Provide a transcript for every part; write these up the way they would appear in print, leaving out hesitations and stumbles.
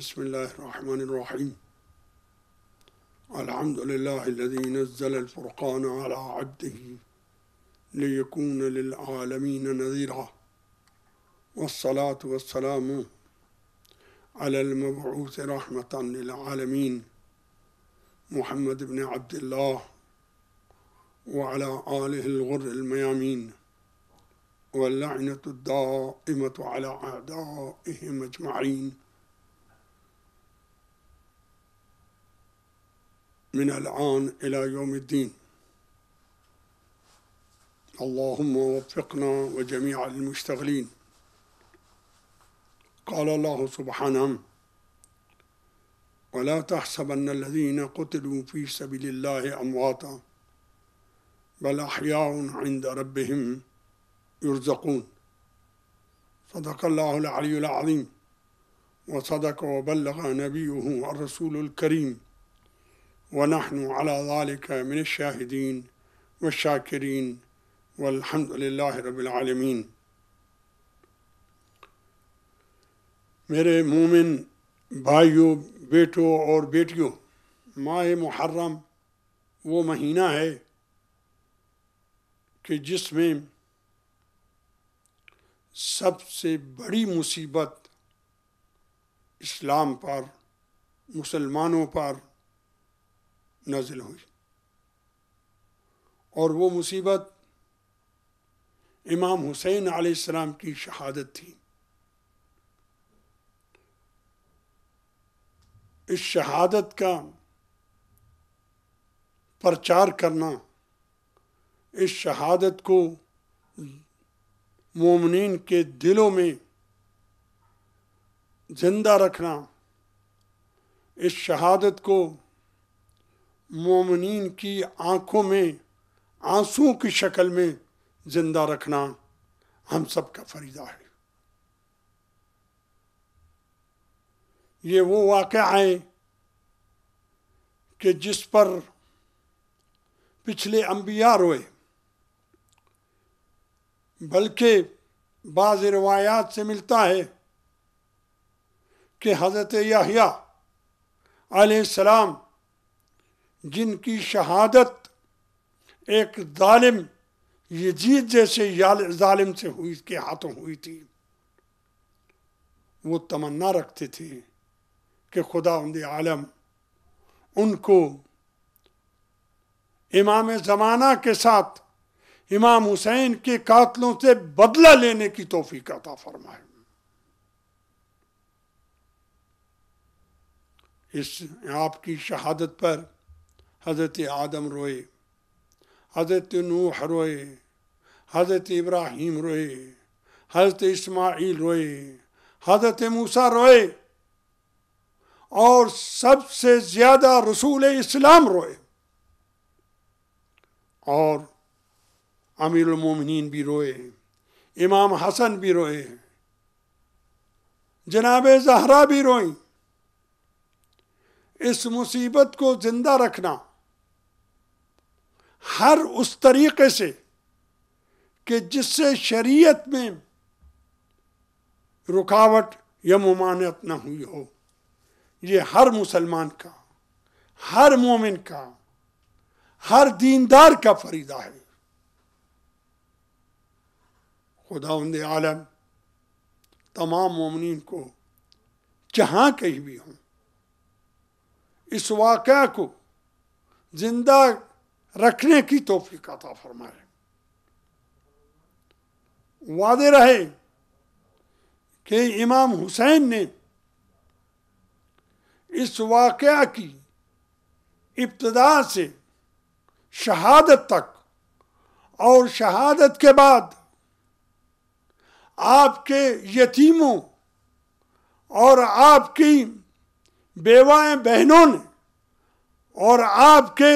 بسم الله الرحمن الرحيم. الحمد لله الذي نزل الفرقان على عبده ليكون للعالمين نذيرا، والصلاة والسلام على المبعوث رحمة للعالمين محمد بن عبد الله وعلى آله الغر الميامين، واللعنة الدائمة على أعدائهم أجمعين من الآن إلى يوم الدين. اللهم وفقنا وجميع المشتغلين. قال الله سبحانه: ولا تحسبن الذين قتلوا في سبيل الله أمواتا بل أحياء عند ربهم يرزقون. صدق الله العلي العظيم، وصدق وبلغ نبيه الرسول الكريم، ونحن على ذلك من الشاهدين والشاكرين، والحمد لله رب العالمین۔ میرے مومن بھائیوں، بیٹوں اور بیٹیوں، ماہ محرم وہ مہینہ ہے کہ جس میں سب سے بڑی مصیبت اسلام پر، مسلمانوں پر نازل ہوئی، اور وہ مصیبت امام حسین علیہ السلام کی شہادت تھی۔ اس شہادت کا پرچار کرنا، اس شہادت کو مومنین کے دلوں میں زندہ رکھنا، اس شہادت کو مومنین کی آنکھوں میں آنسوں کی شکل میں زندہ رکھنا ہم سب کا فریضہ ہے۔ یہ وہ واقعہ ہے کہ جس پر پچھلے انبیاء روئے، بلکہ بعض روایات سے ملتا ہے کہ حضرت یحییٰ علیہ السلام، جن کی شہادت ایک ظالم یزید جیسے ظالم سے ہوئی، کے ہاتھوں ہوئی تھی، وہ تمنا رکھتے تھے کہ خداوند عالم ان کو امام زمانہ کے ساتھ امام حسین کے قاتلوں سے بدلہ لینے کی توفیق عطا فرمائے۔ اس آپ کی شہادت پر حضرت آدم روئے، حضرت نوح روئے، حضرت ابراہیم روئے، حضرت اسماعیل روئے، حضرت موسیٰ روئے، اور سب سے زیادہ رسول اسلام روئے، اور امیر المومنین بھی روئے، امام حسن بھی روئے، جناب زہرا بھی روئیں۔ اس مصیبت کو زندہ رکھنا ہر اس طریقے سے کہ جس سے شریعت میں رکاوٹ یا ممانعت نہ ہوئی ہو، یہ ہر مسلمان کا، ہر مومن کا، ہر دیندار کا فریضہ ہے۔ خداوند عالم تمام مومنین کو جہاں کہیں بھی ہوں اس واقعہ کو زندہ رکھنے کی توفیق عطا فرمائے۔ واضح رہے کہ امام حسین نے اس واقعہ کی ابتدا سے شہادت تک، اور شہادت کے بعد آپ کے یتیموں اور آپ کی بیوائیں بہنوں نے اور آپ کے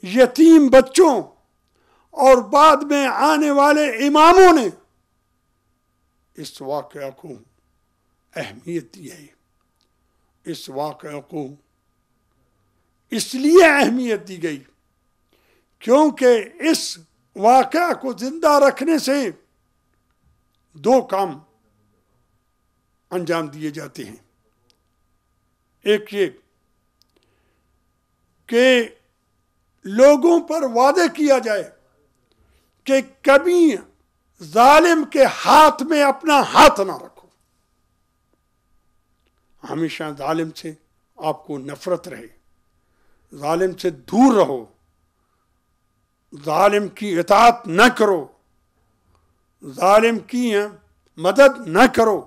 یتیم بچوں اور بعد میں آنے والے اماموں نے اس واقعہ کو اہمیت دی ہے۔ اس واقعہ کو اس لیے اہمیت دی گئی کیونکہ اس واقعہ کو زندہ رکھنے سے دو کام انجام دیے جاتے ہیں۔ ایک یہ کہ لوگوں پر وعدے کیا جائے کہ کبھی ظالم کے ہاتھ میں اپنا ہاتھ نہ رکھو، ہمیشہ ظالم سے آپ کو نفرت رہے، ظالم سے دور رہو، ظالم کی اطاعت نہ کرو، ظالم کی مدد نہ کرو،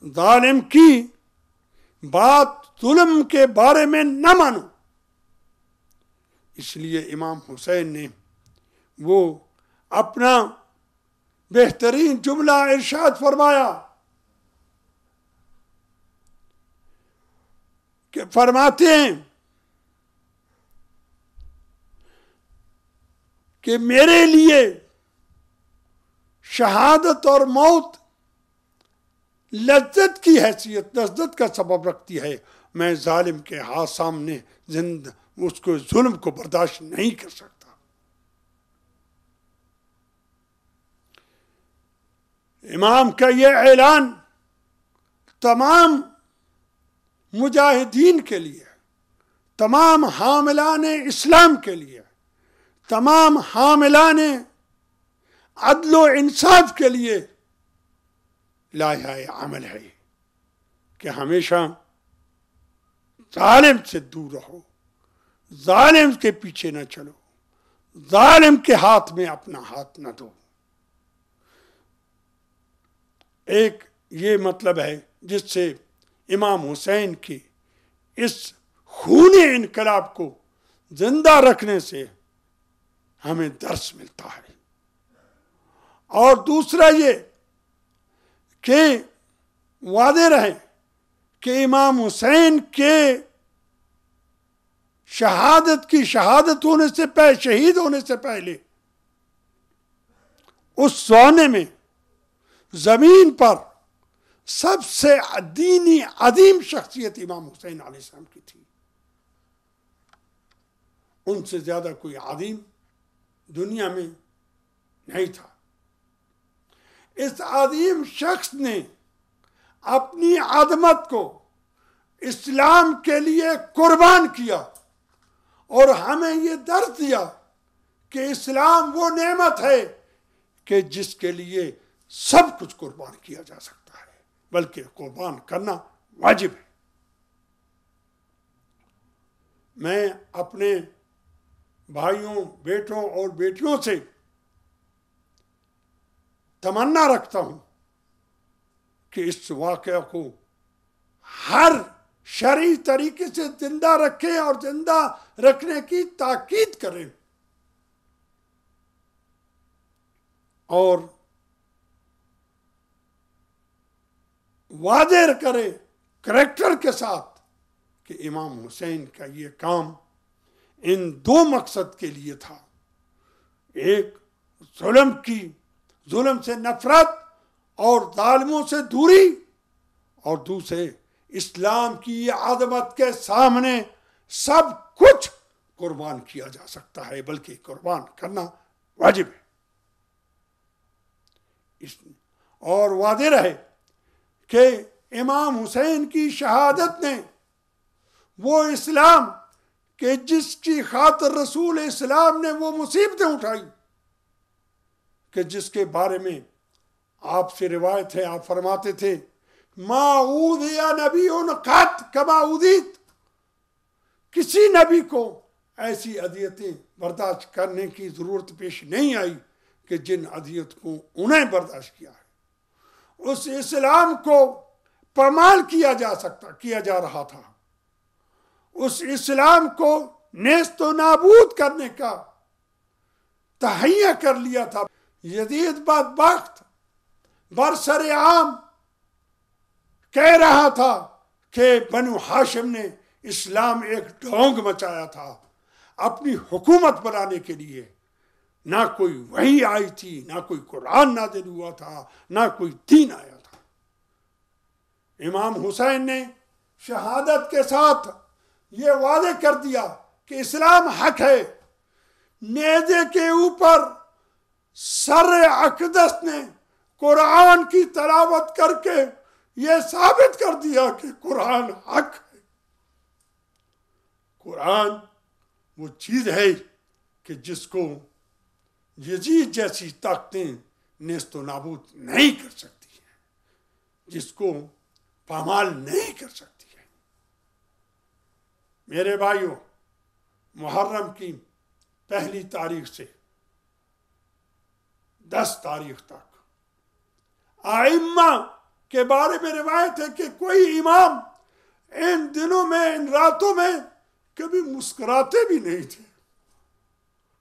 ظالم کی بات ظلم کے بارے میں نہ مانو۔ اس لیے امام حسین نے وہ اپنا بہترین جملہ ارشاد فرمایا کہ فرماتے ہیں کہ میرے لیے شہادت اور موت لذت کی حیثیت، لذت کا سبب رکھتی ہے، میں ظالم کے ہاتھ سامنے اس کو ظلم کو برداشت نہیں کر سکتا۔ امام کا یہ اعلان تمام مجاہدین کے لیے، تمام حاملان اسلام کے لیے، تمام حاملان عدل و انصاف کے لیے لائحہ عمل ہے کہ ہمیشہ ظالم سے دور رہو، ظالم کے پیچھے نہ چلو، ظالم کے ہاتھ میں اپنا ہاتھ نہ دو۔ ایک یہ مطلب ہے جس سے امام حسین کی اس خونی انقلاب کو زندہ رکھنے سے ہمیں درس ملتا ہے۔ اور دوسرا یہ کہ وعدے رہے کہ امام حسین کے شہادت ہونے سے پہلے، شہید ہونے سے پہلے، اس زمانے میں زمین پر سب سے دینی عظیم شخصیت امام حسین علیہ السلام کی تھی۔ ان سے زیادہ کوئی عظیم دنیا میں نہیں تھا۔ اس عظیم شخص نے اپنی عظمت کو اسلام کے لیے قربان کیا اور ہمیں یہ درس دیا کہ اسلام وہ نعمت ہے کہ جس کے لیے سب کچھ قربان کیا جا سکتا ہے، بلکہ قربان کرنا واجب ہے۔ میں اپنے بھائیوں، بیٹوں اور بیٹیوں سے تمنا رکھتا ہوں کہ اس واقعہ کو ہر شرعی طریقے سے زندہ رکھیں اور زندہ رکھنے کی تاکید کریں، اور واضح کرے کریکٹر کے ساتھ کہ امام حسین کا یہ کام ان دو مقصد کے لیے تھا، ایک ظلم سے نفرت اور ظالموں سے دوری، اور دوسرے اسلام کی عظمت کے سامنے سب کچھ قربان کیا جا سکتا ہے، بلکہ قربان کرنا واجب ہے۔ اور واضح رہے کہ امام حسین کی شہادت نے وہ اسلام کہ جس کی خاطر رسول اسلام نے وہ مصیبتیں اٹھائی، کہ جس کے بارے میں آپ سے روایت ہے، آپ فرماتے تھے ما اوذی نبی قط کما اوذیت، کسی نبی کو ایسی اذیتیں برداشت کرنے کی ضرورت پیش نہیں آئی کہ جن اذیت کو انہیں برداشت کیا ہے۔ اس اسلام کو پامال کیا جا رہا تھا، اس اسلام کو نیست و نابود کرنے کا تہیہ کر لیا تھا۔ یزید بدبخت برسر عام کہہ رہا تھا کہ بنو ہاشم نے اسلام ایک ڈھونگ مچایا تھا اپنی حکومت بنانے کے لیے، نہ کوئی وحی آئی تھی، نہ کوئی قرآن نازل ہوا تھا، نہ کوئی دین آیا تھا۔ امام حسین نے شہادت کے ساتھ یہ واضح کر دیا کہ اسلام حق ہے۔ نیزے کے اوپر سر اقدس نے قرآن کی تلاوت کر کے یہ ثابت کر دیا کہ قرآن حق ہے۔ قرآن وہ چیز ہے کہ جس کو یزید جیسی طاقتیں نیست و نابود نہیں کر سکتی ہیں، جس کو پامال نہیں کر سکتی ہے۔ میرے بھائیوں، محرم کی پہلی تاریخ سے 10 تاریخ تک ائمہ کے بارے میں روایت ہے کہ کوئی امام ان دنوں میں، ان راتوں میں کبھی مسکراتے بھی نہیں تھے،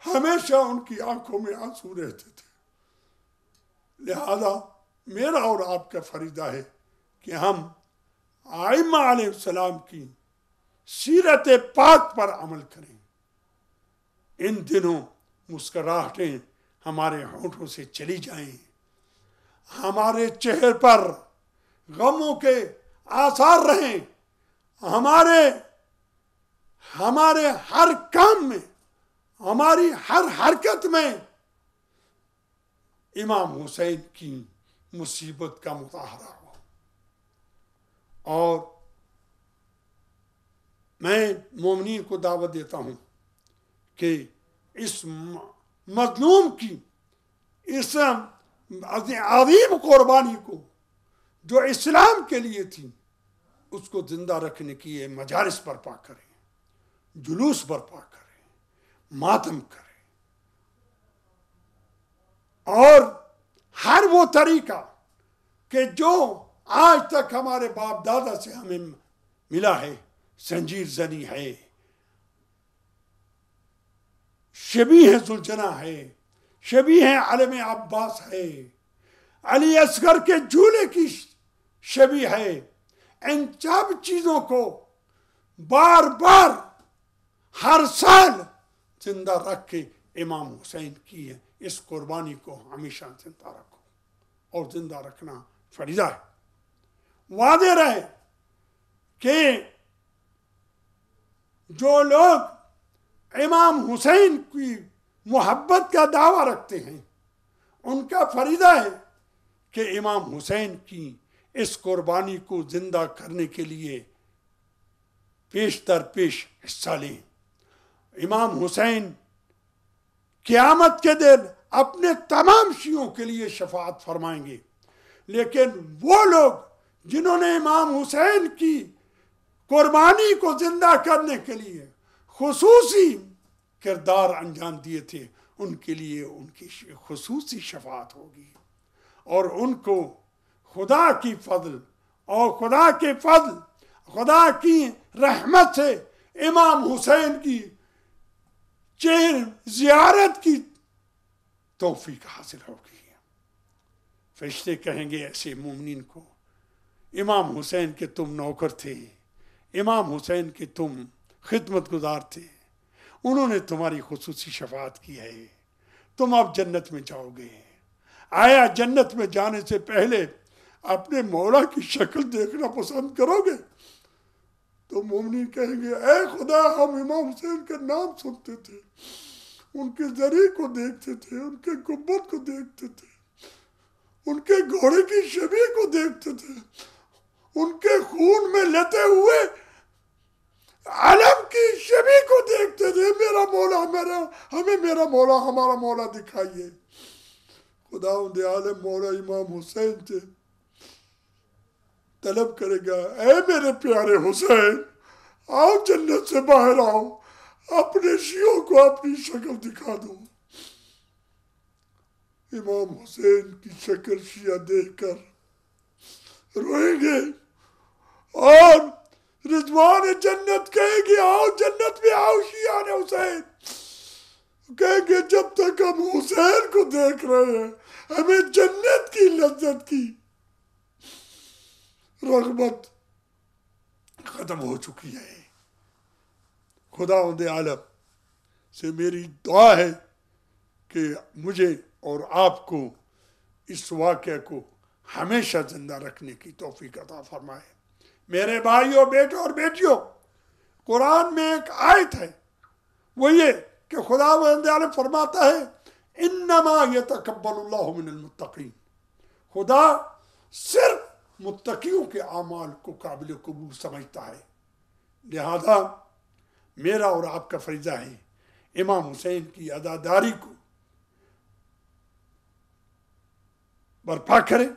ہمیشہ ان کی آنکھوں میں آنسو رہتے تھے۔ لہذا میرا اور آپ کا فریضہ ہے کہ ہم ائمہ علیہ السلام کی سیرت پاک پر عمل کریں۔ ان دنوں مسکراہٹیں ہمارے ہونٹوں سے چلی جائیں، ہمارے چہرے پر غموں کے آثار رہیں، ہمارے ہر کام میں، ہماری ہر حرکت میں امام حسین کی مصیبت کا مظاہرہ ہو۔ اور میں مومنین کو دعوت دیتا ہوں کہ اس مظلوم کی اس عظیم قربانی کو جو اسلام کے لیے تھی، اس کو زندہ رکھنے کی یہ مجالس برپا کریں، جلوس برپا کریں، ماتم کریں، اور ہر وہ طریقہ کہ جو آج تک ہمارے باپ دادا سے ہمیں ملا ہے، زنجیر زنی ہے، شبیہ ذوالجناح ہے، شبیہ علم عباس ہے، علی اصغر کے جھولے کی شبیہ ہے، ان سب چیزوں کو بار بار ہر سال زندہ رکھ کے امام حسین کی ہے اس قربانی کو ہمیشہ زندہ رکھو، اور زندہ رکھنا فریضہ ہے۔ واضح رہے کہ جو لوگ امام حسین کی محبت کا دعویٰ رکھتے ہیں، ان کا فریضہ ہے کہ امام حسین کی اس قربانی کو زندہ کرنے کے لیے پیش در پیش حصہ لیں۔ امام حسین قیامت کے دن اپنے تمام شیعوں کے لیے شفاعت فرمائیں گے، لیکن وہ لوگ جنہوں نے امام حسین کی قربانی کو زندہ کرنے کے لیے خصوصی کردار انجام دیے تھے، ان کے لیے ان کی خصوصی شفاعت ہوگی، اور ان کو خدا کی فضل اور خدا کی رحمت سے امام حسین کی زیارت کی توفیق حاصل ہوگی۔ فرشتے کہیں گے ایسے مومنین کو، امام حسین کے تم نوکر تھے، امام حسین کے تم خدمت گزار تھے، انہوں نے تمہاری خصوصی شفاعت کی ہے، تم اب جنت میں جاؤ گے۔ آیا جنت میں جانے سے پہلے اپنے مولا کی شکل دیکھنا پسند کرو گے؟ تو مومنین کہیں گے، اے خدا، ہم امام حسین کا نام سنتے تھے، ان کے ذریعے کو دیکھتے تھے، ان کے گنبد کو دیکھتے تھے، ان کے گھوڑے کی شبیہ کو دیکھتے تھے، ان کے خون میں لتے ہوئے علم کی شبیہ کو دیکھتے تھے۔ میرا مولا، ہمارا مولا دکھائیے۔ خداوند عالم مولا امام حسین سے طلب کرے گا، اے میرے پیارے حسین، آؤ جنت سے باہر آؤ، اپنے شیعوں کو اپنی شکل دکھا دو۔ امام حسین کی شکل شیعہ دیکھ کر روئیں گے، اور رضوان جنت کہے گی، آؤ جنت میں آؤ شیعہ حسین۔ کہیں گے جب تک ہم حسین کو دیکھ رہے ہیں، ہمیں جنت کی لذت کی رغبت ختم ہو چکی ہے۔ خداوند عالم سے میری دعا ہے کہ مجھے اور آپ کو اس واقعے کو ہمیشہ زندہ رکھنے کی توفیق عطا فرمائے۔ میرے بھائیوں، بیٹوں اور بیٹیوں، قرآن میں ایک آیت ہے، وہ یہ کہ خداوند عالم فرماتا ہے، انما یتقبل اللہ من المتقین، خدا صرف متقیوں کے اعمال کو قابل قبول سمجھتا ہے۔ لہذا میرا اور آپ کا فریضہ ہے امام حسین کی عزاداری کو برپا کریں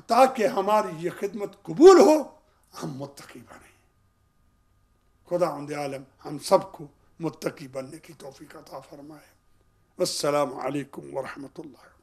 تاکہ ہماری یہ خدمت قبول ہو، ہم متقی بنیں۔ خداوند عالم ہم سب کو متقی بننے کی توفیق عطا فرمائے۔ السلام علیکم ورحمۃ اللہ۔